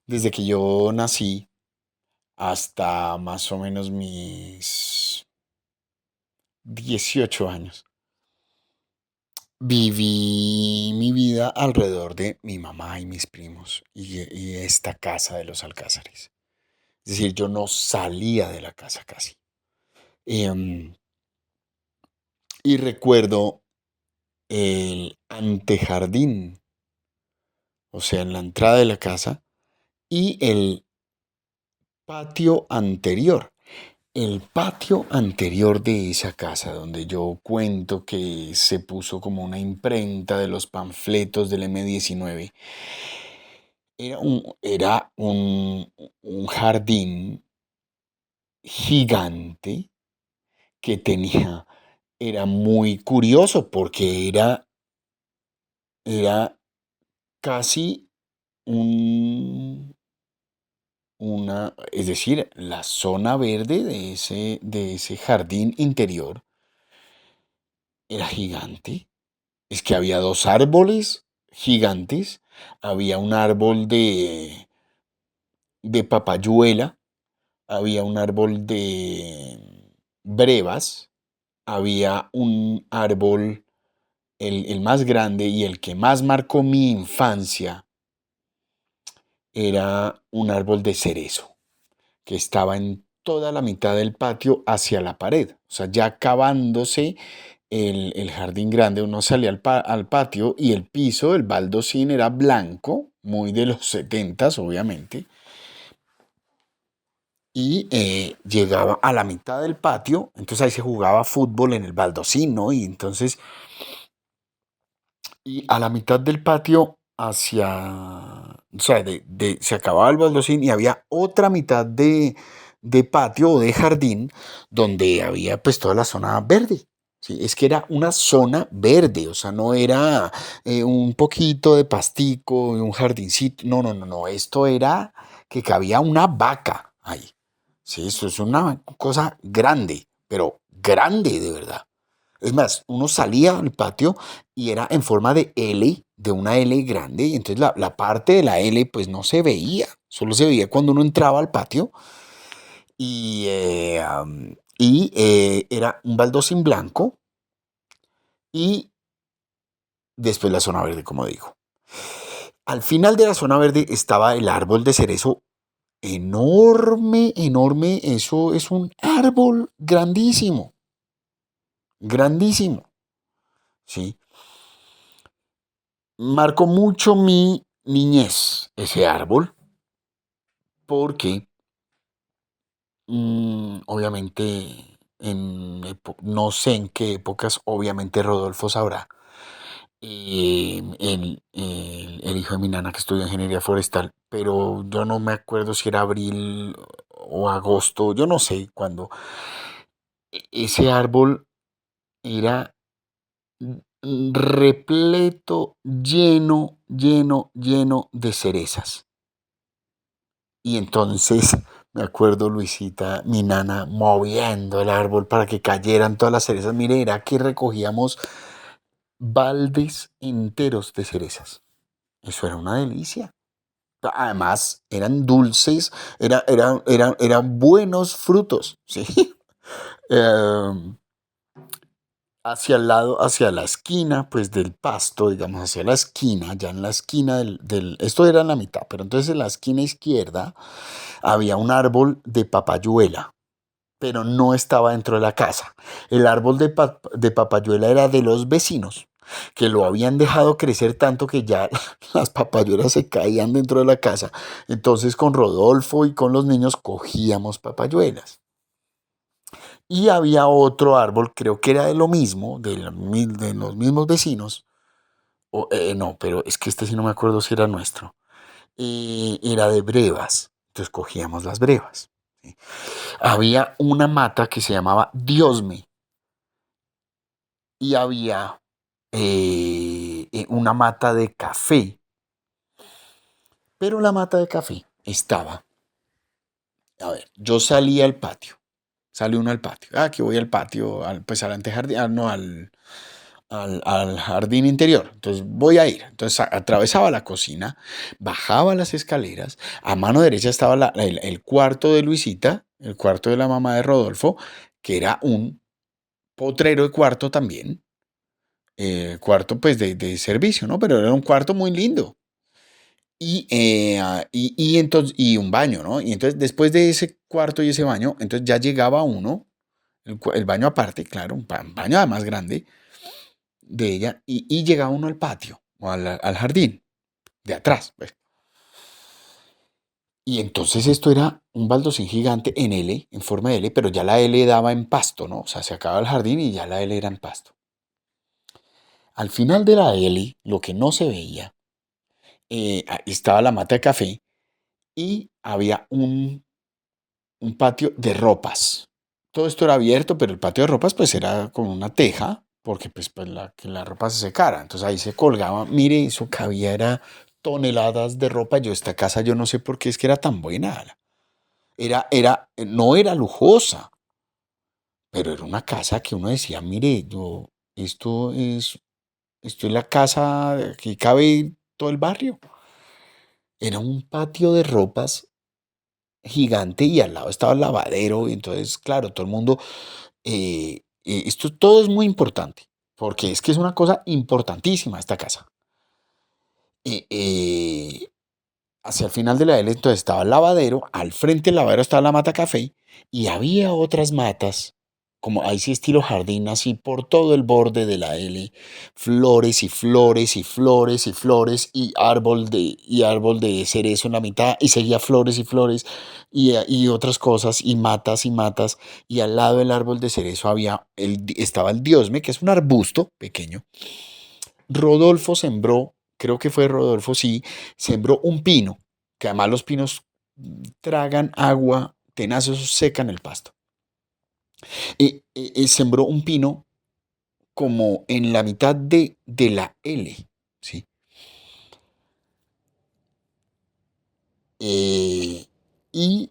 desde que yo nací hasta más o menos mis 18 años, viví mi vida alrededor de mi mamá y mis primos y esta casa de los Alcázares. Es decir, yo no salía de la casa casi. Em, y recuerdo el antejardín, o sea, en la entrada de la casa, y el patio anterior. El patio anterior de esa casa, donde yo cuento que se puso como una imprenta de los panfletos del M19, era un jardín gigante que tenía, era muy curioso porque era casi un, es decir, la zona verde de ese jardín interior era gigante. Es que había dos árboles gigantes. Había un árbol de papayuela, había un árbol de brevas, había un árbol, el más grande y el que más marcó mi infancia, era un árbol de cerezo, que estaba en toda la mitad del patio hacia la pared. O sea, ya acabándose el jardín grande, uno salía al patio y el piso, el baldosín era blanco, muy de los setentas, obviamente, y llegaba a la mitad del patio, entonces ahí se jugaba fútbol en el baldosín, ¿no? Y entonces, y a la mitad del patio o sea, se acababa el baldosín y había otra mitad de patio o de jardín donde había pues toda la zona verde. Sí, es que era una zona verde, o sea, no era un poquito de pastico y un jardincito, no, no, no, no, esto era que cabía una vaca ahí. Sí, eso es una cosa grande, pero grande de verdad. Es más, uno salía al patio y era en forma de L, de una L grande, y entonces la parte de la L pues no se veía, solo se veía cuando uno entraba al patio y era un baldosín blanco y después la zona verde, como digo. Al final de la zona verde estaba el árbol de cerezo enorme, enorme, eso es un árbol grandísimo, grandísimo, ¿sí? Marcó mucho mi niñez ese árbol porque obviamente no sé en qué épocas, obviamente Rodolfo sabrá, el hijo de mi nana que estudia ingeniería forestal, pero yo no me acuerdo si era abril o agosto, yo no sé cuándo. Ese árbol era repleto, lleno, lleno, lleno de cerezas. Y entonces me acuerdo, Luisita, mi nana, moviendo el árbol para que cayeran todas las cerezas. Mire, era que recogíamos baldes enteros de cerezas. Eso era una delicia. Además, eran dulces, eran buenos frutos, ¿sí? Em, Hacia el lado, hacia la esquina, pues del pasto, digamos, hacia la esquina, ya en la esquina esto era en la mitad, pero entonces en la esquina izquierda había un árbol de papayuela, pero no estaba dentro de la casa. El árbol de papayuela era de los vecinos, que lo habían dejado crecer tanto que ya las papayuelas se caían dentro de la casa. Entonces con Rodolfo y con los niños cogíamos papayuelas. Y había otro árbol, creo que era de lo mismo, de los mismos vecinos. No, pero es que este sí no me acuerdo si era nuestro. Era de brevas. Entonces cogíamos las brevas. ¿Sí? Había una mata que se llamaba Diosme y había una mata de café, pero la mata de café estaba, a ver, yo salía al patio, sale uno al patio, que voy al patio, pues al antejardín, no, al jardín interior. Entonces voy a ir. Entonces atravesaba la cocina, bajaba las escaleras. A mano derecha estaba el cuarto de Luisita, el cuarto de la mamá de Rodolfo, que era un potrero de cuarto también. Cuarto pues de servicio, ¿no? Pero era un cuarto muy lindo. Y un baño, ¿no? Y entonces después de ese cuarto y ese baño, entonces ya llegaba uno, el baño aparte, claro, un baño además grande de ella, y llegaba uno al patio o al jardín de atrás, pues. Y entonces esto era un baldosín gigante en L, en forma de L, pero ya la L daba en pasto, ¿no? O sea, se acababa el jardín y ya la L era en pasto. Al final de la L, lo que no se veía, estaba la mata de café y había un patio de ropas. Todo esto era abierto, pero el patio de ropas pues era con una teja, porque pues que la ropa se secara. Entonces ahí se colgaba. Mire, eso cabía, era toneladas de ropa. Yo esta casa, yo no sé por qué es que era tan buena. No era lujosa, pero era una casa que uno decía, mire, esto es la casa, aquí cabe todo el barrio. Era un patio de ropas gigante y al lado estaba el lavadero. Y entonces, claro, todo el mundo, esto todo es muy importante, porque es que es una cosa importantísima esta casa. Eh, eh, Hacia el final de la L, entonces estaba el lavadero, al frente del lavadero estaba la mata café y había otras matas, como ahí sí estilo jardín, así por todo el borde de la L, flores y flores y flores y flores y árbol de cerezo en la mitad y seguía flores y flores y otras cosas y matas y al lado del árbol de cerezo estaba el diosme, que es un arbusto pequeño. Rodolfo sembró, creo que fue Rodolfo, sí, sembró un pino, que además los pinos tragan agua, tenaz, eso secan el pasto. Sembró un pino como en la mitad de la L, ¿sí? Eh, y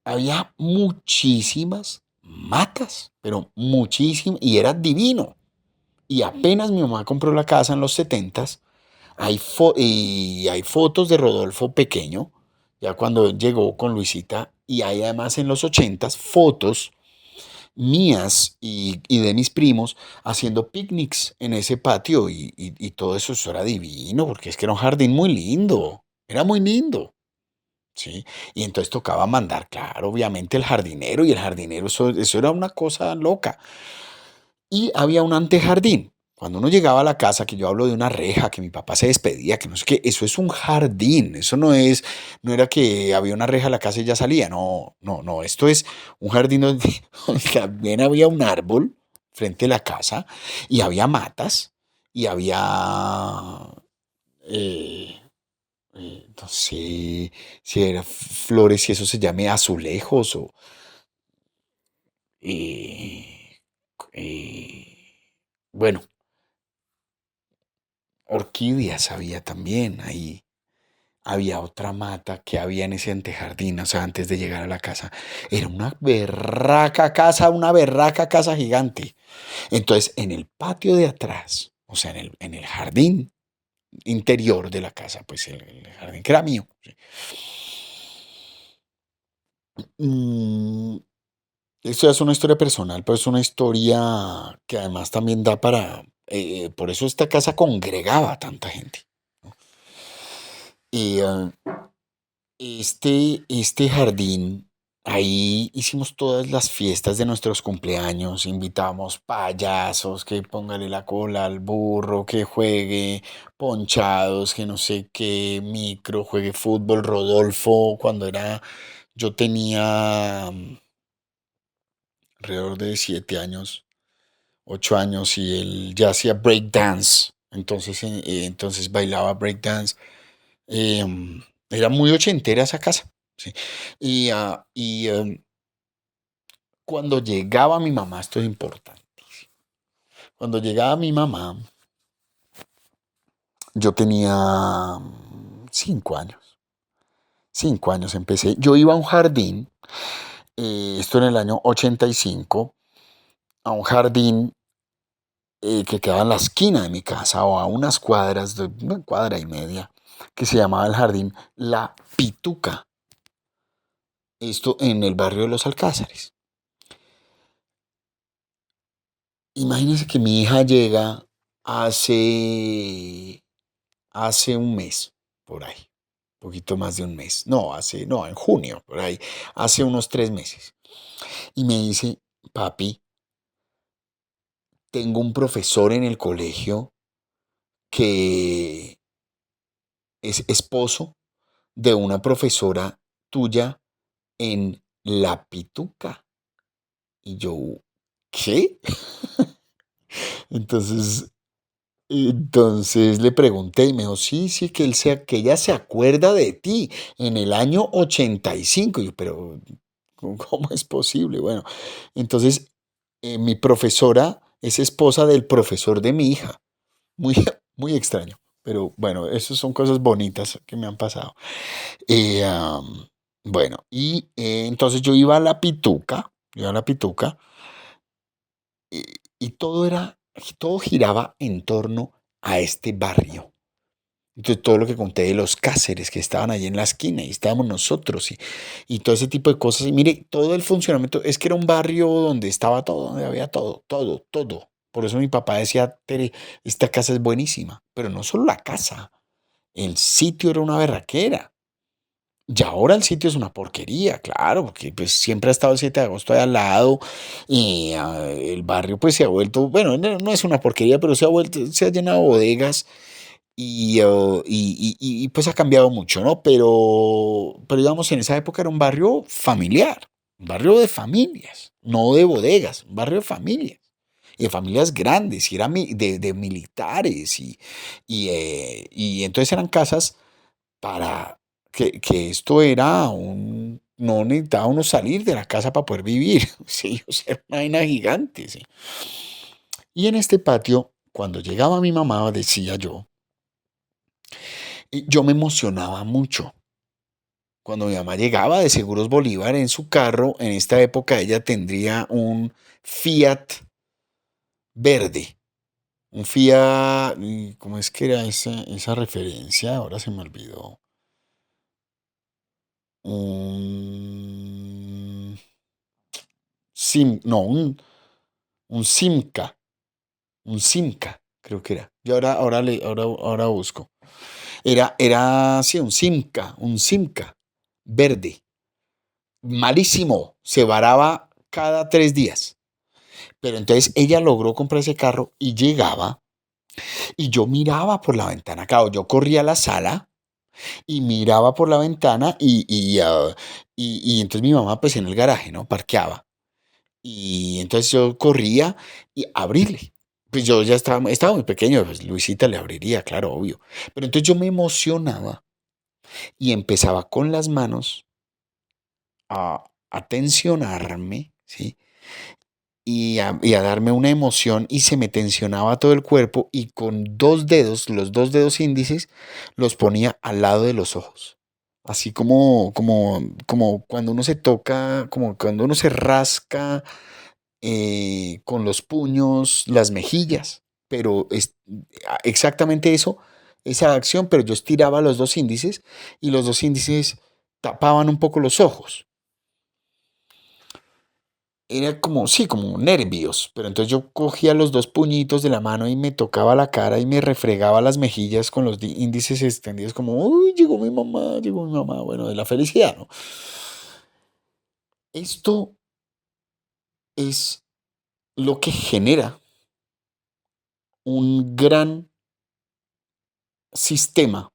había muchísimas matas, pero muchísimas, y era divino. Y apenas mi mamá compró la casa en los setentas, y hay fotos de Rodolfo pequeño, ya cuando llegó con Luisita, y hay además en los ochentas fotos mías y de mis primos haciendo picnics en ese patio y todo eso era divino, porque es que era un jardín muy lindo, era muy lindo. ¿Sí? Y entonces tocaba mandar, claro, obviamente el jardinero, y el jardinero, eso era una cosa loca. Y había un antejardín. Cuando uno llegaba a la casa, que yo hablo de una reja, que mi papá se despedía, que no sé qué, eso es un jardín, eso no era que había una reja en la casa y ya salía, no, no, no, esto es un jardín donde, donde también había un árbol frente a la casa y había matas y había, eh, no sé si era flores, si eso se llame azulejos o, eh, bueno, orquídeas había también ahí. Había otra mata que había en ese antejardín, o sea, antes de llegar a la casa. Era una berraca casa gigante. Entonces, en el patio de atrás, o sea, en el jardín interior de la casa, pues el jardín que era mío. ¿Sí? Mm, Esto es una historia personal, pero es una historia que además también da por eso esta casa congregaba a tanta gente. Y este jardín, ahí hicimos todas las fiestas de nuestros cumpleaños, invitamos payasos, que póngale la cola al burro, que juegue ponchados, que no sé qué, micro, juegue fútbol. Rodolfo, yo tenía alrededor de 7 años, 8 años, y él ya hacía break dance, entonces bailaba break dance. Era muy ochentera esa casa, ¿sí? Cuando llegaba mi mamá, esto es importante, cuando llegaba mi mamá, yo tenía 5 años. 5 años empecé. Yo iba a un jardín, esto en el año 85, a un jardín que quedaba en la esquina de mi casa o a unas cuadras, de una cuadra y media, que se llamaba el jardín La Pituca. Esto en el barrio de Los Alcázares. Imagínense que mi hija llega hace, hace un mes, por ahí, un poquito más de un mes. No, en junio, por ahí, hace unos 3 meses. Y me dice, papi, tengo un profesor en el colegio que es esposo de una profesora tuya en La Pituca. Y yo, ¿qué? Entonces, entonces le pregunté y me dijo, sí, sí, que ella se acuerda de ti en el año 85. Y yo, pero, ¿cómo es posible? Bueno, entonces mi profesora es esposa del profesor de mi hija. Muy, muy extraño. Pero bueno, esas son cosas bonitas que me han pasado. Bueno, y entonces yo iba a la Pituca, y, y todo giraba en torno a este barrio. Entonces, todo lo que conté de los Cáceres que estaban allí en la esquina y estábamos nosotros y todo ese tipo de cosas. Y mire, todo el funcionamiento es que era un barrio donde estaba todo, donde había todo, todo, todo. Por eso mi papá decía, Tere, esta casa es buenísima. Pero no solo la casa, el sitio era una berraquera. Y ahora el sitio es una porquería, claro, porque pues siempre ha estado el 7 de agosto ahí al lado y el barrio pues se ha vuelto, bueno, no es una porquería, pero se ha vuelto, se ha llenado de bodegas pues ha cambiado mucho, ¿no? Pero digamos, en esa época era un barrio familiar, un barrio de familias, no de bodegas, un barrio de familias. Y de familias grandes, y era de militares, y entonces eran casas para que esto era no necesitaba uno salir de la casa para poder vivir, sí, o sea, era una vaina gigante, sí. Y en este patio, cuando llegaba mi mamá, decía yo, y yo me emocionaba mucho. Cuando mi mamá llegaba de Seguros Bolívar en su carro, en esta época ella tendría un Fiat verde. Un Fiat, ¿cómo es que era esa referencia? Ahora se me olvidó. Un no, un Simca, un Simca, creo que era. Yo ahora busco. Sí, un Simca verde. Malísimo, se varaba cada 3 días. Pero entonces ella logró comprar ese carro y llegaba y yo miraba por la ventana. Claro, yo corría a la sala y miraba por la ventana y entonces mi mamá pues en el garaje, ¿no? Parqueaba. Y entonces yo corría y abrirle. Pues yo ya estaba muy pequeño, pues Luisita le abriría, claro, obvio. Pero entonces yo me emocionaba y empezaba con las manos a tensionarme, ¿sí? Y a darme una emoción y se me tensionaba todo el cuerpo y con los 2 dedos índices, los ponía al lado de los ojos. Así como cuando uno se toca, como cuando uno se rasca con los puños, las mejillas. Pero es exactamente eso, esa acción, pero yo estiraba los 2 índices y los 2 índices tapaban un poco los ojos. Era como, sí, como nervios, pero entonces yo cogía los 2 puñitos de la mano y me tocaba la cara y me refregaba las mejillas con los índices extendidos como, uy, llegó mi mamá, bueno, de la felicidad, ¿no? Esto es lo que genera un gran sistema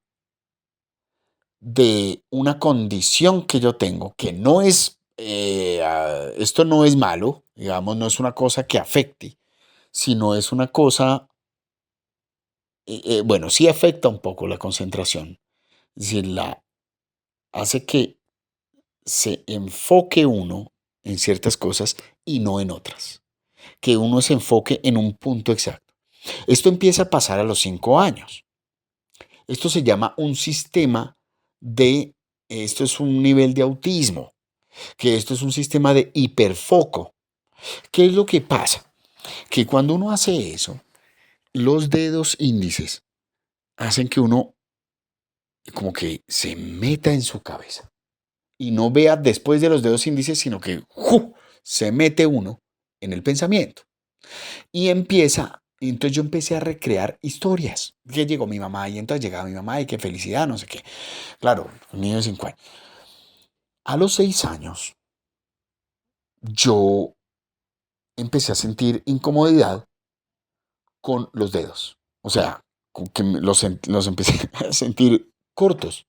de una condición que yo tengo, que no es, esto no es malo, digamos, no es una cosa que afecte, sino es una cosa bueno, sí afecta un poco la concentración. Es decir, hace que se enfoque uno en ciertas cosas y no en otras. Que uno se enfoque en un punto exacto. Esto empieza a pasar a los 5 años. Esto se llama un sistema esto es un nivel de autismo, que esto es un sistema de hiperfoco. ¿Qué es lo que pasa? Que cuando uno hace eso, Los dedos índices hacen que uno como que se meta en su cabeza y no vea después de los dedos índices, sino que ¡ju! Se mete uno en el pensamiento y entonces yo empecé a recrear historias. Que llegó mi mamá y entonces llegaba mi mamá y qué felicidad, no sé qué. Claro, un niño de 5 años. A los 6 años yo empecé a sentir incomodidad con los dedos. O sea, con que los empecé a sentir cortos.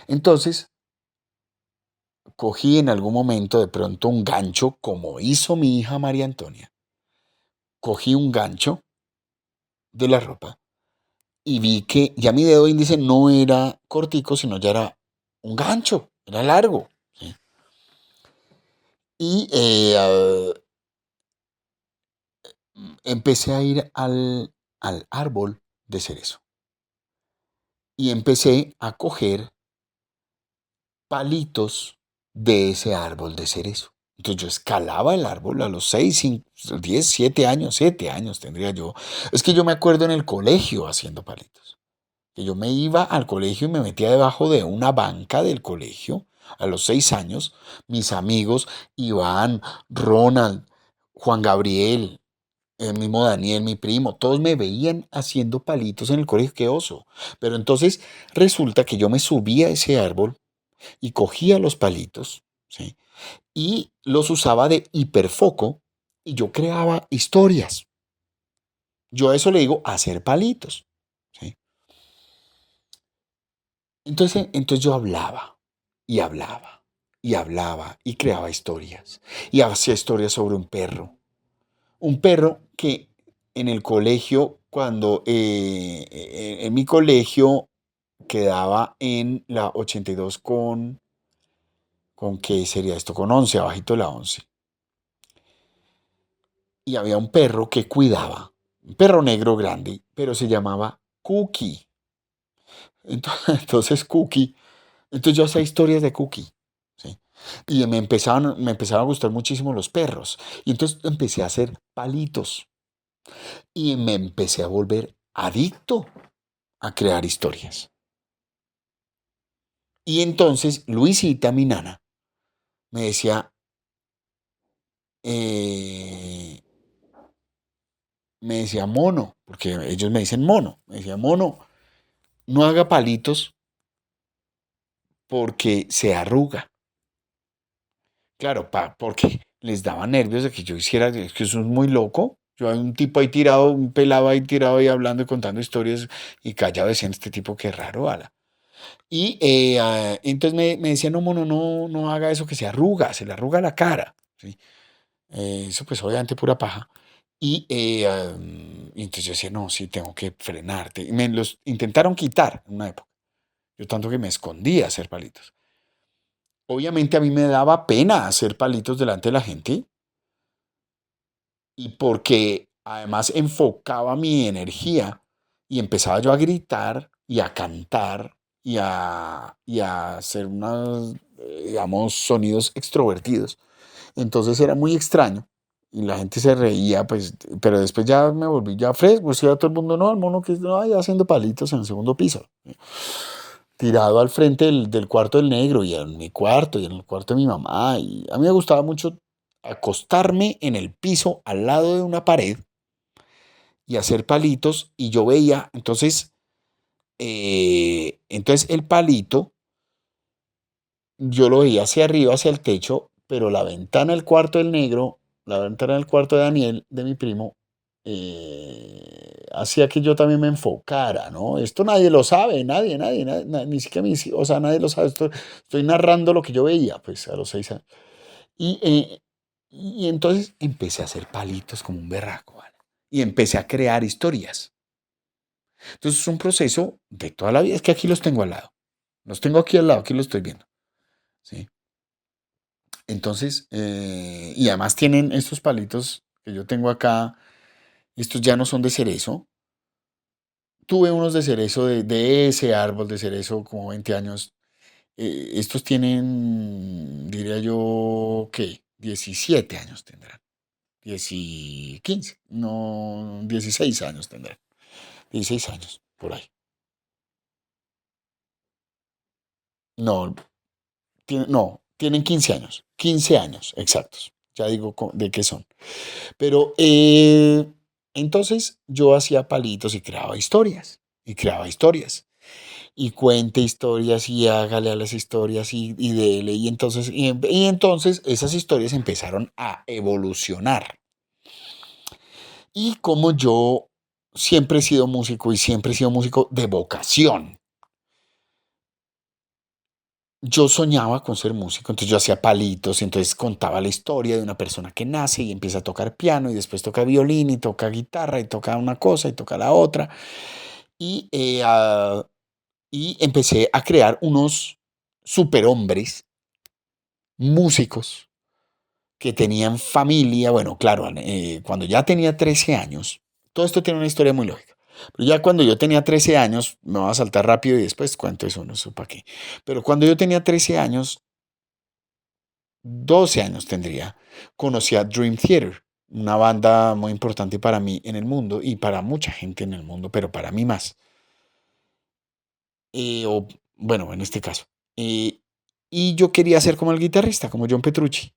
Entonces cogí en algún momento de pronto un gancho, como hizo mi hija María Antonia. Cogí un gancho de la ropa y vi que ya mi dedo índice no era cortico, sino ya era un gancho, era largo. ¿Sí? Y empecé a ir al árbol de cerezo y empecé a coger palitos de ese árbol de cerezo. Entonces yo escalaba el árbol a los 6, 5, 10, 7 años, 7 años tendría yo. Es que yo me acuerdo en el colegio haciendo palitos. Que yo me iba al colegio y me metía debajo de una banca del colegio a los 6 años. Mis amigos, Iván, Ronald, Juan Gabriel, el mismo Daniel, mi primo, todos me veían haciendo palitos en el colegio, qué oso. Pero entonces resulta que yo me subía a ese árbol y cogía los palitos, ¿sí? Y los usaba de hiperfoco y yo creaba historias. Yo a eso le digo hacer palitos, ¿sí? Entonces yo hablaba y hablaba y hablaba y creaba historias y hacía historias sobre un perro que en el colegio, cuando en mi colegio quedaba en la 82 ¿con qué sería esto? Con 11, abajito de la 11. Y había un perro que cuidaba, un perro negro grande, pero se llamaba Cookie. Entonces Cookie, entonces yo hacía historias de Cookie, ¿sí? Y me empezaron a gustar muchísimo los perros. Y entonces empecé a hacer palitos y me empecé a volver adicto a crear historias. Y entonces Luisita, mi nana, me decía, eh, mono, porque ellos me dicen mono, me decía, mono, no haga palitos porque se arruga. Claro, porque les daba nervios de que yo hiciera, es que eso es muy loco. Yo hay un tipo ahí tirado, un pelado ahí tirado ahí hablando y contando historias y callado decían, este tipo qué raro, ala. Y entonces me decía, no, mono, no haga eso que se le arruga la cara. ¿Sí? Eso pues obviamente pura paja. Y entonces yo decía, no, sí, tengo que frenarte. Y me los intentaron quitar en una época. Yo tanto que me escondía a hacer palitos. Obviamente a mí me daba pena hacer palitos delante de la gente y porque además enfocaba mi energía y empezaba yo a gritar y a cantar y a hacer unos, digamos, sonidos extrovertidos. Entonces era muy extraño y la gente se reía, pues, pero después ya me volví ya fresco, decía todo el mundo, no, el mono que no, ya haciendo palitos en el segundo piso, tirado al frente del cuarto del negro y en mi cuarto y en el cuarto de mi mamá. Y a mí me gustaba mucho acostarme en el piso al lado de una pared y hacer palitos y yo veía, entonces el palito yo lo veía hacia arriba, hacia el techo, pero la ventana del cuarto del negro, la ventana del cuarto de Daniel, de mi primo, hacía que yo también me enfocara, ¿no? Esto nadie lo sabe, nadie, ni siquiera o sea, nadie lo sabe. Estoy narrando lo que yo veía, pues, a los 6 años. Y, eh, y entonces empecé a hacer palitos como un berraco, ¿vale? Y empecé a crear historias. Entonces es un proceso de toda la vida. Es que aquí los tengo al lado. Los tengo aquí al lado, aquí los estoy viendo. ¿Sí? Entonces, y además tienen estos palitos que yo tengo acá, estos ya no son de cerezo. Tuve unos de cerezo de ese árbol de cerezo como 20 años. Estos tienen, diría yo, ¿qué? 17 años tendrán. 15, no, 16 años tendrán. 16 años, por ahí. No, no, tienen 15 años. 15 años, exactos. Ya digo de qué son. Pero entonces yo hacía palitos y creaba historias. Y creaba historias. Y cuente historias y hágale a las historias y dele. Y entonces esas historias empezaron a evolucionar. Y como yo siempre he sido músico y siempre he sido músico de vocación, yo soñaba con ser músico, entonces yo hacía palitos, y entonces contaba la historia de una persona que nace y empieza a tocar piano y después toca violín y toca guitarra y toca una cosa y toca la otra. Y, y empecé a crear unos superhombres músicos que tenían familia. Bueno, claro, cuando ya tenía 13 años, todo esto tiene una historia muy lógica. Pero ya cuando yo tenía 13 años, me voy a saltar rápido y después cuento eso, no sé para qué. Pero cuando yo tenía 13 años, 12 años tendría, conocí a Dream Theater, una banda muy importante para mí en el mundo y para mucha gente en el mundo, pero para mí más. O bueno, en este caso. Eh, y yo quería ser como el guitarrista, como John Petrucci.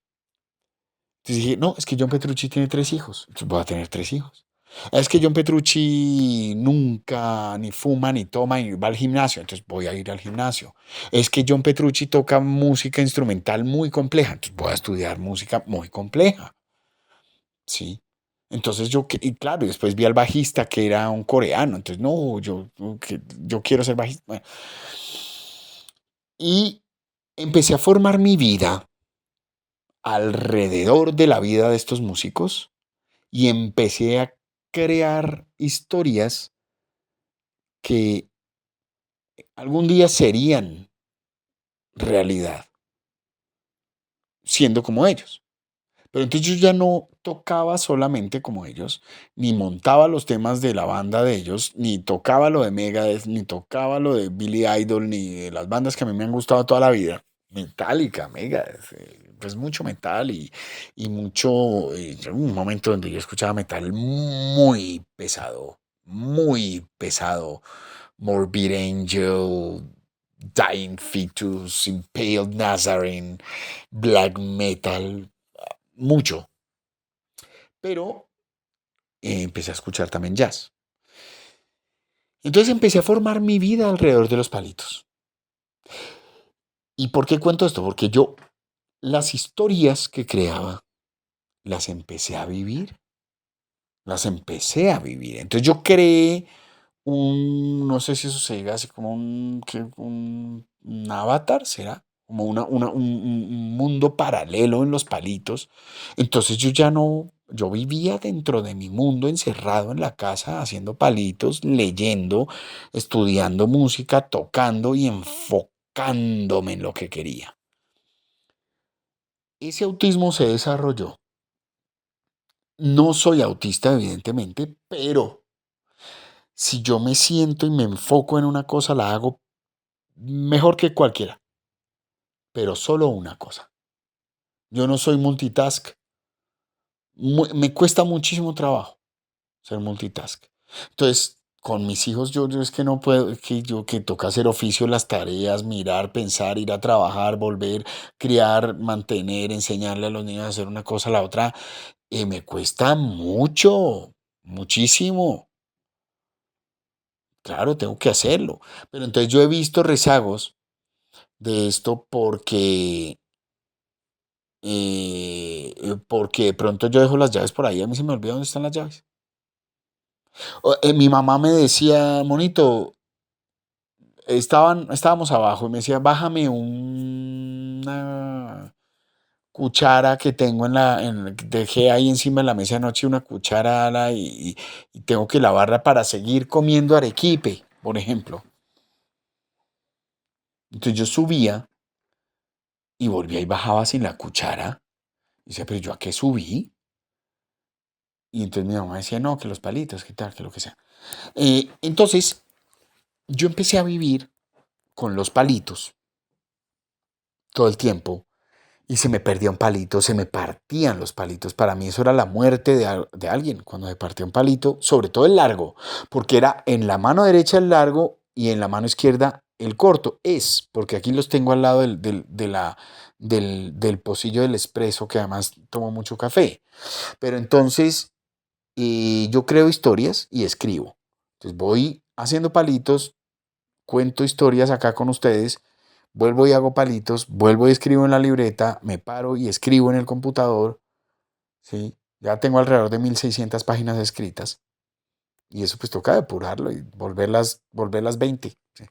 Entonces dije, no, es que John Petrucci tiene 3 hijos, entonces voy a tener 3 hijos. Es que John Petrucci nunca ni fuma, ni toma, ni va al gimnasio, entonces voy a ir al gimnasio. Es que John Petrucci toca música instrumental muy compleja, entonces voy a estudiar música muy compleja, ¿sí? Entonces y claro, y después vi al bajista que era un coreano, entonces no, yo quiero ser bajista. Bueno, y empecé a formar mi vida alrededor de la vida de estos músicos y empecé a crear historias que algún día serían realidad, siendo como ellos. Pero entonces yo ya no tocaba solamente como ellos, ni montaba los temas de la banda de ellos, ni tocaba lo de Megadeth, ni tocaba lo de Billy Idol, ni de las bandas que a mí me han gustado toda la vida. Metallica, Megadeth, pues mucho metal y mucho, llegó un momento donde yo escuchaba metal muy pesado. Morbid Angel, Dying Fetus, Impaled Nazarene, Black Metal, mucho. Pero empecé a escuchar también jazz. Entonces empecé a formar mi vida alrededor de los palitos. ¿Y por qué cuento esto? Porque yo las historias que creaba las empecé a vivir. Las empecé a vivir. Entonces yo creé no sé si eso se diga así como un avatar, ¿será? Como un mundo paralelo en los palitos. Entonces yo ya no, yo vivía dentro de mi mundo, encerrado en la casa, haciendo palitos, leyendo, estudiando música, tocando y enfocándome en lo que quería. Ese autismo se desarrolló. No soy autista, evidentemente, pero si yo me siento y me enfoco en una cosa, la hago mejor que cualquiera, pero solo una cosa. Yo no soy multitask. Me cuesta muchísimo trabajo ser multitask. Entonces, con mis hijos yo es que no puedo, es que yo que toca hacer oficio, las tareas, mirar, pensar, ir a trabajar, volver, criar, mantener, enseñarle a los niños a hacer una cosa a la otra, me cuesta mucho, muchísimo. Claro, tengo que hacerlo. Pero entonces yo he visto rezagos de esto porque de pronto yo dejo las llaves por ahí, a mí se me olvida dónde están las llaves. Mi mamá me decía, monito, estábamos abajo y me decía, bájame una cuchara que tengo dejé ahí encima de la mesa anoche una cuchara y tengo que lavarla para seguir comiendo arequipe, por ejemplo. Entonces yo subía y volvía y bajaba sin la cuchara. Y decía, pero ¿yo a qué subí? Y entonces mi mamá decía, no, que los palitos, que tal, que lo que sea. Entonces yo empecé a vivir con los palitos todo el tiempo y se me perdía un palito, se me partían los palitos. Para mí eso era la muerte de alguien, cuando se partía un palito, sobre todo el largo, porque era en la mano derecha el largo y en la mano izquierda el corto. Es, porque aquí los tengo al lado del pocillo del espresso, que además tomo mucho café. Pero entonces yo creo historias y escribo. Entonces voy haciendo palitos, cuento historias acá con ustedes, vuelvo y hago palitos, vuelvo y escribo en la libreta, me paro y escribo en el computador, ¿sí? Ya tengo alrededor de 1600 páginas escritas y eso pues toca depurarlo y volverlas 20, ¿sí?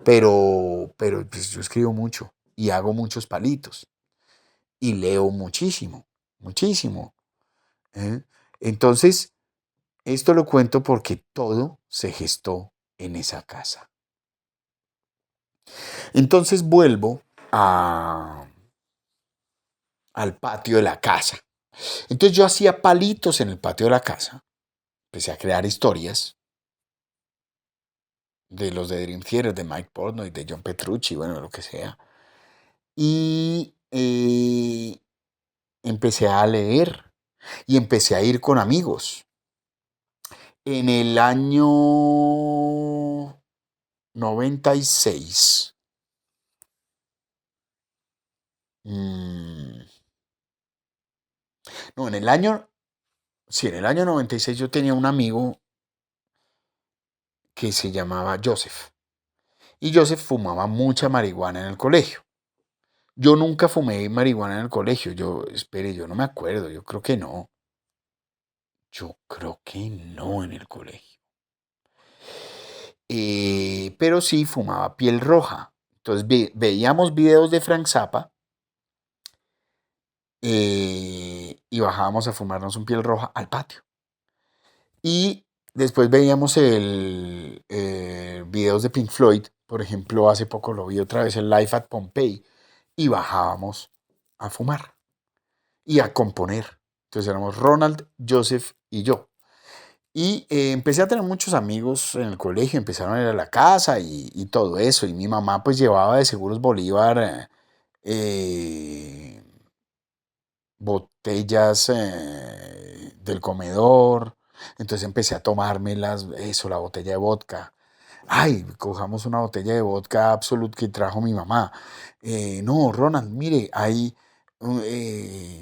Pero pues yo escribo mucho y hago muchos palitos y leo muchísimo, muchísimo, ¿eh? Entonces, esto lo cuento porque todo se gestó en esa casa. Entonces vuelvo al patio de la casa. Entonces yo hacía palitos en el patio de la casa, empecé a crear historias de los de Dream Theater, de Mike Portnoy, de John Petrucci, bueno, lo que sea. Y empecé a leer y empecé a ir con amigos. En el año 96, mm, no, sí, en el año 96 yo tenía un amigo que se llamaba Joseph. Y Joseph fumaba mucha marihuana en el colegio. Yo nunca fumé marihuana en el colegio. Espere, yo no me acuerdo. Yo creo que no. Yo creo que no en el colegio. Pero sí fumaba piel roja. Entonces veíamos videos de Frank Zappa y bajábamos a fumarnos un piel roja al patio. Y después veíamos el videos de Pink Floyd. Por ejemplo, hace poco lo vi otra vez, el Live at Pompeii. Y bajábamos a fumar y a componer. Entonces éramos Ronald, Joseph y yo. Y empecé a tener muchos amigos en el colegio, empezaron a ir a la casa y todo eso. Y mi mamá pues llevaba de Seguros Bolívar eh, botellas del comedor. Entonces empecé a tomármelas, eso, la botella de vodka. Ay, cojamos una botella de vodka Absolut que trajo mi mamá. No, Ronald, mire, hay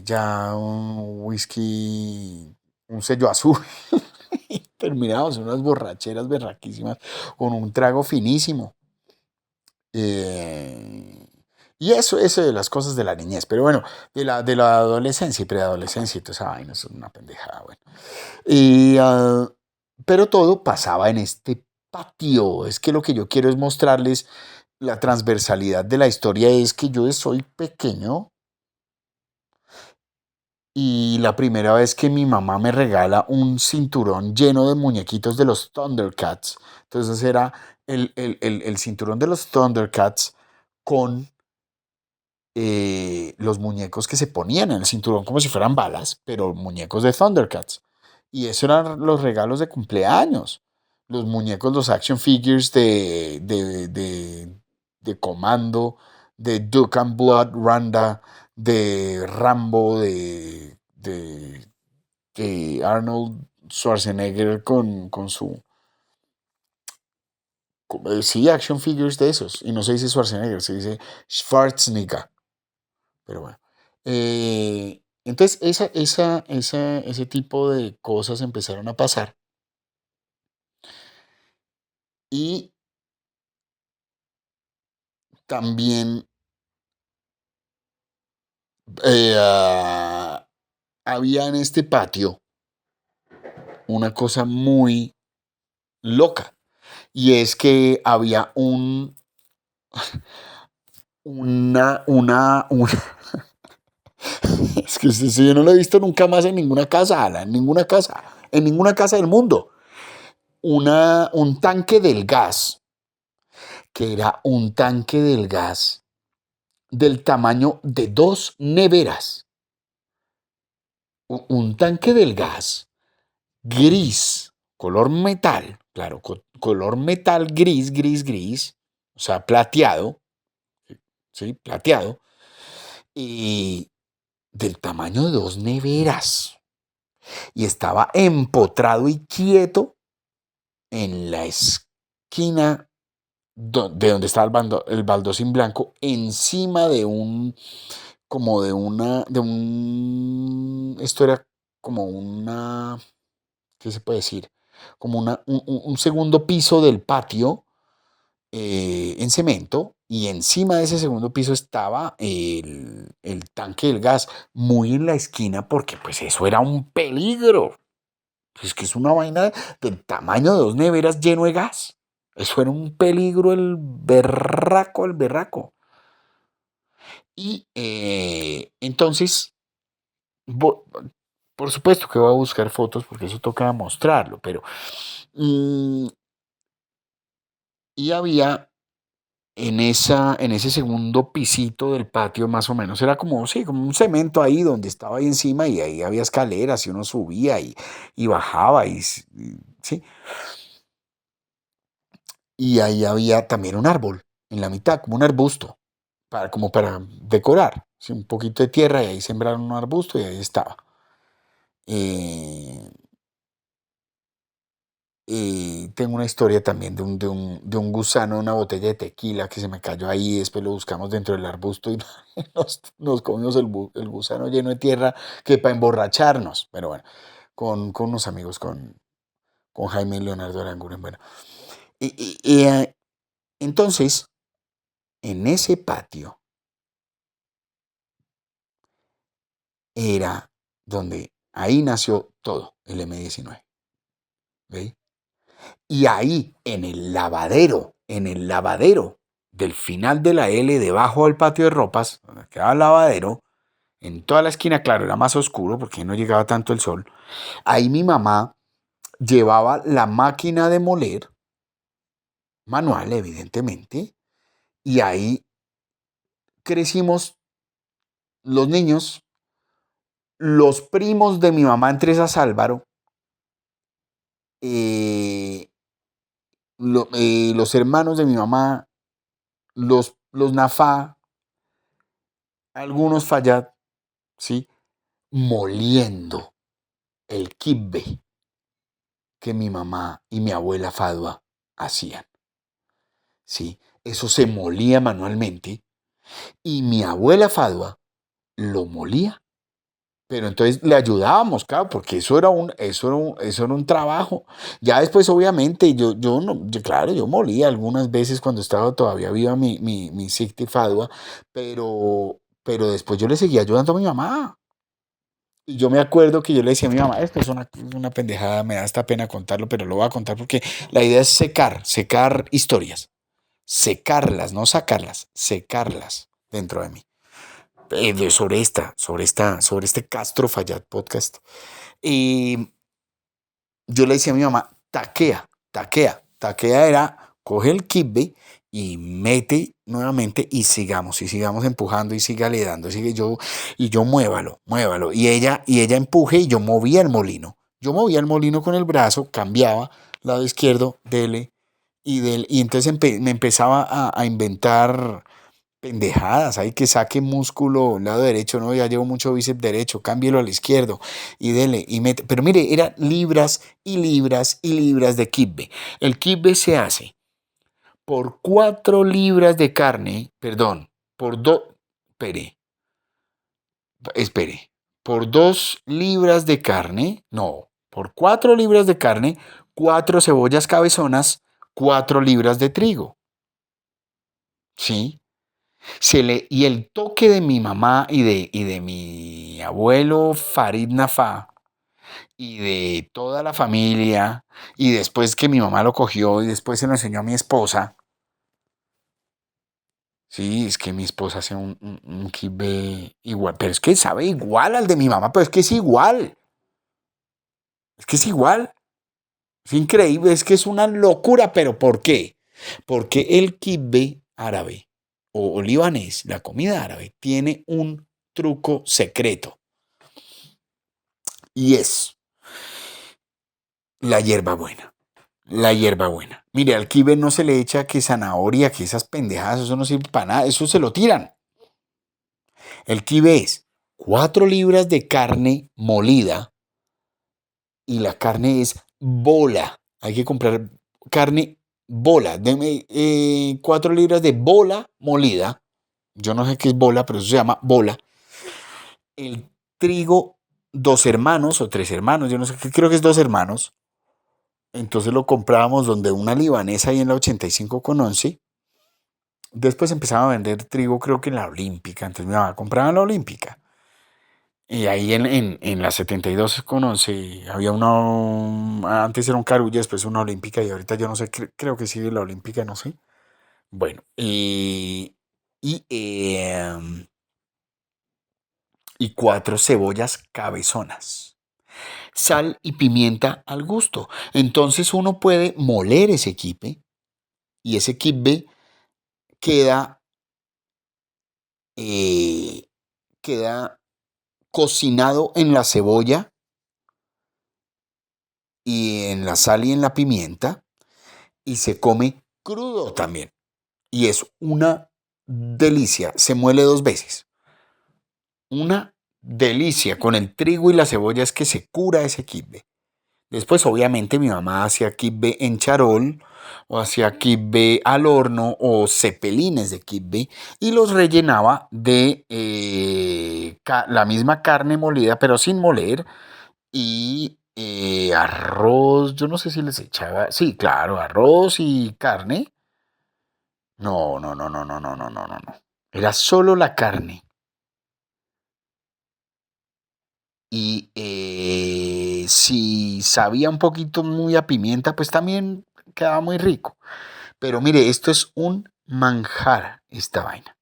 ya un whisky, un sello azul. Terminamos unas borracheras berraquísimas con un trago finísimo. Eh, y eso de las cosas de la niñez. Pero bueno, de la adolescencia y preadolescencia y toda esa vaina, eso es una pendejada, bueno. Y, pero todo pasaba en este patio. Es que lo que yo quiero es mostrarles la transversalidad de la historia. Es que yo soy pequeño y la primera vez que mi mamá me regala un cinturón lleno de muñequitos de los Thundercats. Entonces era el cinturón de los Thundercats con los muñecos que se ponían en el cinturón como si fueran balas, pero muñecos de Thundercats. Y eso eran los regalos de cumpleaños. Los muñecos, los action figures de Comando, de Duke and Blood Randa, de Rambo, de Arnold Schwarzenegger con su... sí, action figures de esos. Y no se dice Schwarzenegger, se dice Schwarzenegger. Pero bueno. Entonces, ese tipo de cosas empezaron a pasar. Y también había en este patio una cosa muy loca. Y es que había una es que eso yo no lo he visto nunca más en ninguna casa, Alan, en ninguna casa del mundo. Un tanque del gas, que era un tanque del gas del tamaño de dos neveras. Un tanque del gas gris, color metal, claro, color metal gris, gris, gris, o sea, plateado, ¿sí? Plateado. y del tamaño de dos neveras. Y estaba empotrado y quieto en la esquina de donde estaba el baldosín blanco, encima de un, como de una, esto era como una, ¿qué se puede decir? Como un segundo piso del patio en cemento, y encima de ese segundo piso estaba el tanque del gas, muy en la esquina, porque pues eso era un peligro. Es que es una vaina del tamaño de dos neveras lleno de gas. Eso era un peligro, el berraco, el berraco. Y entonces, por supuesto que voy a buscar fotos porque eso toca mostrarlo, pero... mm, y había en ese segundo pisito del patio, más o menos, era como, sí, como un cemento ahí donde estaba ahí encima, y ahí había escaleras y uno subía y bajaba sí. Y ahí había también un árbol en la mitad, como un arbusto, como para decorar, ¿sí? Un poquito de tierra, y ahí sembraron un arbusto y ahí estaba. Eh, Tengo una historia también de un gusano, una botella de tequila que se me cayó ahí. Después lo buscamos dentro del arbusto y nos comimos el gusano lleno de tierra, que para emborracharnos. Pero bueno, con unos amigos, con Jaime y Leonardo Aranguren. Bueno, entonces, en ese patio era donde ahí nació todo el M19. ¿Ve? Y ahí, en el lavadero del final de la L, debajo del patio de ropas, donde quedaba el lavadero, en toda la esquina, claro, era más oscuro porque no llegaba tanto el sol. Ahí mi mamá llevaba la máquina de moler, manual, evidentemente, y ahí crecimos los niños, los primos de mi mamá, entre esas Álvaro, eh, los hermanos de mi mamá, los Nafá, algunos Fayad, ¿sí? Moliendo el kibbe que mi mamá y mi abuela Fadua hacían, ¿sí? Eso se molía manualmente y mi abuela Fadua lo molía. Pero entonces le ayudábamos, claro, porque eso era un trabajo. Ya después, obviamente, yo no, claro, yo molía algunas veces cuando estaba todavía viva mi Sicti Fadua, pero después yo le seguía ayudando a mi mamá. Y yo me acuerdo que yo le decía a mi mamá, esto es una pendejada, me da hasta pena contarlo, pero lo voy a contar porque la idea es secar historias, secarlas, no sacarlas, secarlas dentro de mí. Sobre este Castro Fallat podcast. Y yo le decía a mi mamá, taquea, taquea. Taquea era, coge el kibbe y mete nuevamente y sigamos empujando y sígale dando, y yo muévalo, muévalo. Y ella empuje y yo movía el molino. Yo movía el molino con el brazo, cambiaba, lado izquierdo, dele, y entonces me empezaba a inventar pendejadas, hay que saque músculo lado derecho, no, ya llevo mucho bíceps derecho, cámbielo al izquierdo y dele y mete. Pero mire, eran libras y libras y libras de kibbe. El kibbe se hace por 4 libras de carne, perdón, por dos, espere, por 2 libras de carne, no, por 4 libras de carne, 4 cebollas cabezonas, 4 libras de trigo, ¿sí? Y el toque de mi mamá y de mi abuelo Farid Nafá y de toda la familia, y después que mi mamá lo cogió y después se lo enseñó a mi esposa. Sí, es que mi esposa hace un kibbe igual, pero es que sabe igual al de mi mamá, pero es que es igual, es que es igual, es increíble, es que es una locura. ¿Pero por qué? Porque el kibbe árabe o libanés, la comida árabe, tiene un truco secreto. Y es la hierbabuena. La hierbabuena. Mire, al kibe no se le echa que zanahoria, que esas pendejadas, eso no sirve para nada, eso se lo tiran. El kibe es 4 libras de carne molida y la carne es bola. Hay que comprar carne bola. Deme 4 libras de bola molida. Yo no sé qué es bola, pero eso se llama bola. El trigo, 2 hermanos o 3 hermanos, yo no sé, creo que es 2 hermanos. Entonces lo comprábamos donde una libanesa ahí en la 85 con 11. Después empezaba a vender trigo, creo que en la Olímpica. Entonces mi mamá compraba en la Olímpica. Y ahí en la 72 con 11 había una. Antes era un Carulla, después una Olímpica. Y ahorita yo no sé, creo que sigue la Olímpica, no sé. Bueno, y 4 cebollas cabezonas. Sal y pimienta al gusto. Entonces uno puede moler ese quipe y ese quipe queda, eh, queda cocinado en la cebolla y en la sal y en la pimienta y se come crudo también. Y es una delicia. Se muele 2 veces. Una delicia. Con el trigo y la cebolla es que se cura ese kibbe. Después, obviamente, mi mamá hacía kibbe en charol o hacía kibbe al horno o cepelines de kibbe y los rellenaba de la misma carne molida, pero sin moler, y arroz. Yo no sé si les echaba. Sí, claro, arroz y carne. No, no, no, no, no, no, no, no, no, no. Era solo la carne. Y si sabía un poquito muy a pimienta, pues también quedaba muy rico. Pero mire, esto es un manjar, esta vaina.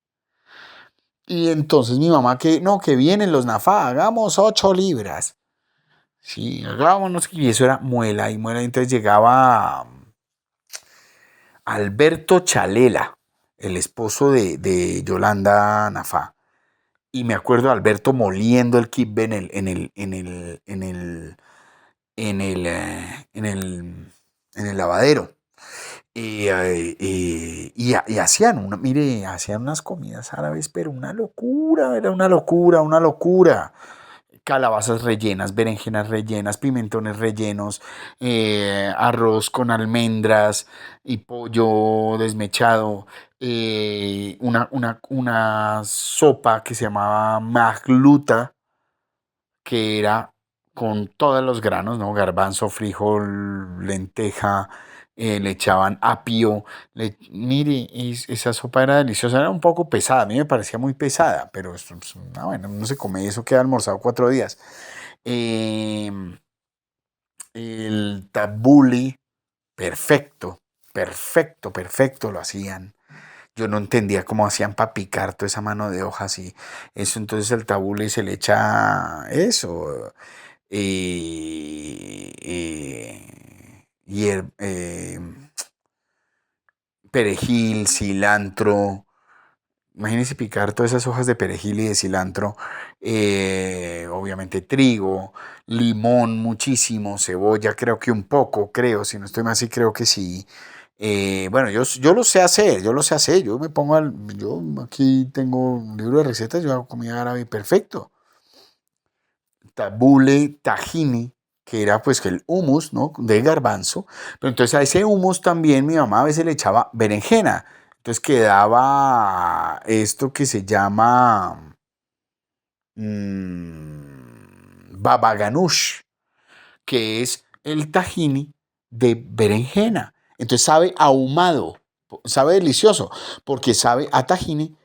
Y entonces mi mamá, que no, que vienen los Nafá, hagamos 8 libras. Sí, hagámonos. Y eso era muela y muela. Entonces llegaba Alberto Chalela, el esposo de Yolanda Nafá. Y me acuerdo de Alberto moliendo el kibbe en el lavadero. Y mire, hacían unas comidas árabes, pero una locura, era una locura, una locura. Calabazas rellenas, berenjenas rellenas, pimentones rellenos, arroz con almendras y pollo desmechado, una sopa que se llamaba magluta, que era con todos los granos, ¿no? Garbanzo, frijol, lenteja, le echaban apio. Mire, esa sopa era deliciosa, era un poco pesada, a mí me parecía muy pesada, pero bueno, no se come eso, queda almorzado 4 días. Em, el tabuli, perfecto, perfecto, perfecto lo hacían. Yo no entendía cómo hacían para picar toda esa mano de hojas y eso. Entonces el tabule se le echa eso. Y perejil, cilantro. Imagínense picar todas esas hojas de perejil y de cilantro. Obviamente trigo, limón muchísimo, cebolla creo que un poco, creo, si no estoy mal, sí creo que sí. Bueno, yo lo sé hacer, yo lo sé hacer. Yo aquí tengo un libro de recetas, yo hago comida árabe perfecto. Tabule, tahini, que era pues que el hummus, ¿no? De garbanzo. Pero entonces a ese hummus también mi mamá a veces le echaba berenjena. Entonces quedaba esto que se llama baba ganoush, que es el tahini de berenjena. Entonces sabe ahumado, sabe delicioso, porque sabe a tahini,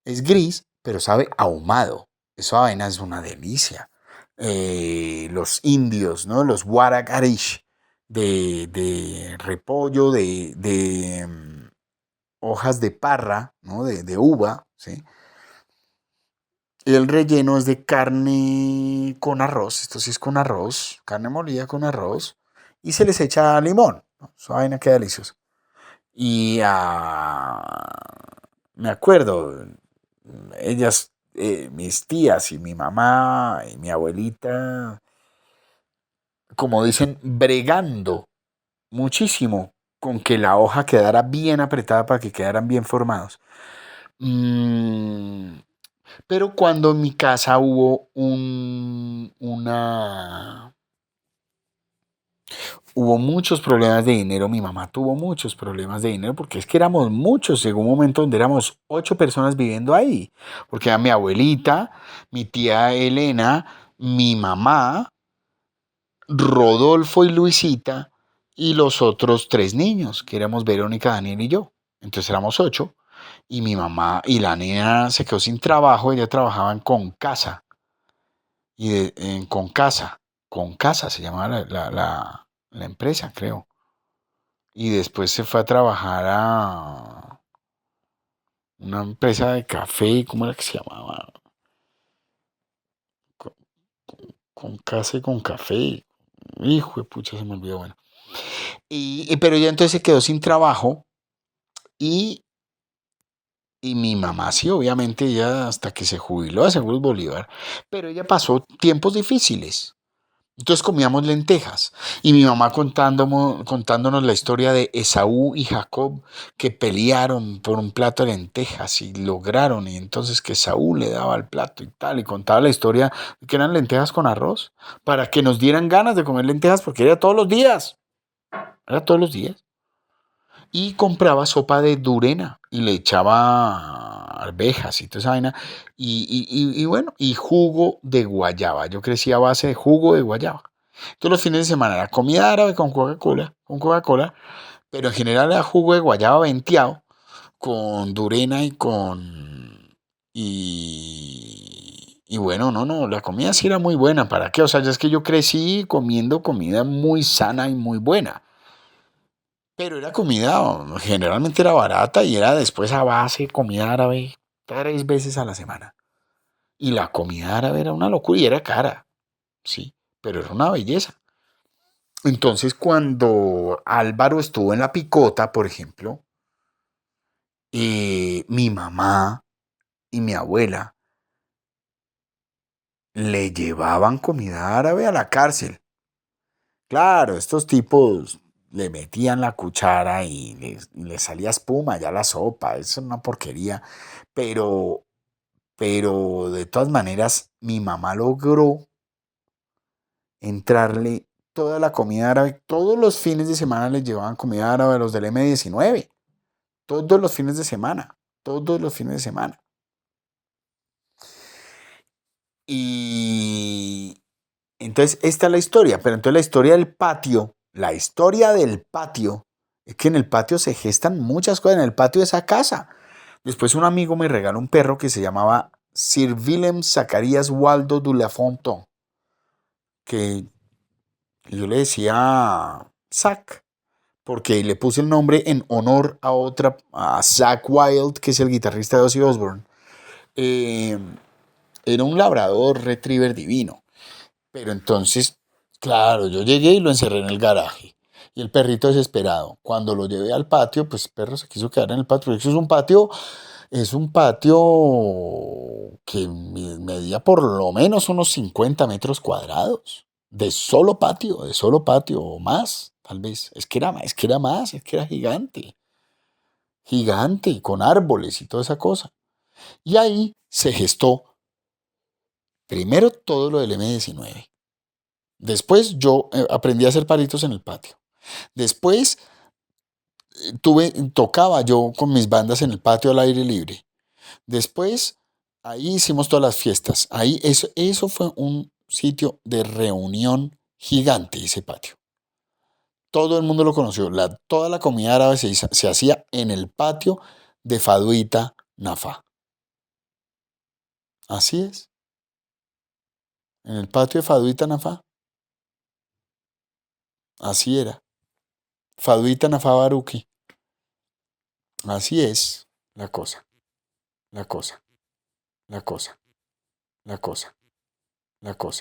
es gris, pero sabe ahumado. Esa vaina es una delicia. Los indios, ¿no? Los waragarish de repollo, de hojas de parra, ¿no? De uva, ¿sí? Y el relleno es de carne con arroz. Esto sí es con arroz, carne molida con arroz. Y se les echa limón, ¿no? Esa vaina queda deliciosa. Y me acuerdo, ellas, mis tías y mi mamá y mi abuelita, como dicen, bregando muchísimo con que la hoja quedara bien apretada para que quedaran bien formados. Mm, Pero cuando en mi casa hubo muchos problemas de dinero, mi mamá tuvo muchos problemas de dinero porque es que éramos muchos, llegó un momento donde éramos 8 personas viviendo ahí, porque era mi abuelita, mi tía Elena, mi mamá, Rodolfo y Luisita y los otros 3 niños, que éramos Verónica, Daniel y yo. Entonces éramos 8 y mi mamá y la niña se quedó sin trabajo, ella trabajaba en Concasa en Concasa se llamaba la empresa, creo. Y después se fue a trabajar a una empresa de café, ¿cómo era que se llamaba? Con, con casa y con café. Hijo de pucha, se me olvidó, bueno. Pero ella entonces se quedó sin trabajo y, y mi mamá sí, obviamente, ella hasta que se jubiló de Seguros Bolívar, pero ella pasó tiempos difíciles. Entonces comíamos lentejas y mi mamá contándonos la historia de Esaú y Jacob que pelearon por un plato de lentejas y lograron y entonces que Esaú le daba el plato y tal y contaba la historia de que eran lentejas con arroz para que nos dieran ganas de comer lentejas porque era todos los días y compraba sopa de durena y le echaba arvejas y toda esa vaina y bueno, y jugo de guayaba. Yo crecí a base de jugo de guayaba. Todos los fines de semana era comida árabe con Coca-Cola, pero en general era jugo de guayaba venteado con durena y bueno, no, la comida sí era muy buena. ¿Para qué? O sea, ya es que yo crecí comiendo comida muy sana y muy buena. Pero era comida, generalmente era barata y era después a base de comida árabe 3 veces a la semana. Y la comida árabe era una locura y era cara, sí, pero era una belleza. Entonces, cuando Álvaro estuvo en la picota, por ejemplo, mi mamá y mi abuela le llevaban comida árabe a la cárcel. Claro, estos tipos le metían la cuchara y les salía espuma ya la sopa, eso es una porquería. Pero, pero de todas maneras, mi mamá logró entrarle toda la comida árabe. Todos los fines de semana les llevaban comida árabe a los del M19. Todos los fines de semana. Todos los fines de semana. Y entonces esta es la historia. Pero entonces la historia del patio, es que en el patio se gestan muchas cosas. En el patio de esa casa. Después un amigo me regaló un perro que se llamaba Sir Willem Zacharias Waldo de la Fontaine, que yo le decía Zach, porque le puse el nombre en honor a Zach Wild, que es el guitarrista de Ozzy Osbourne. Eh, Era un labrador retriever divino. Pero entonces, claro, yo llegué y lo encerré en el garaje. Y el perrito desesperado. Cuando lo llevé al patio, pues el perro se quiso quedar en el patio. Eso es un patio que medía por lo menos unos 50 metros cuadrados. De solo patio o más, tal vez. Es que era más, es que era gigante. Gigante, con árboles y toda esa cosa. Y ahí se gestó primero todo lo del M19. Después yo aprendí a hacer palitos en el patio. Después tocaba yo con mis bandas en el patio al aire libre. Después, ahí hicimos todas las fiestas. Ahí eso fue un sitio de reunión gigante, ese patio. Todo el mundo lo conoció. Toda la comida árabe se hacía en el patio de Faduita Nafa. Así es. En el patio de Faduita Nafa. Así era. Faduita Nafa Baruki. Así es la cosa, la cosa, la cosa, la cosa, la cosa.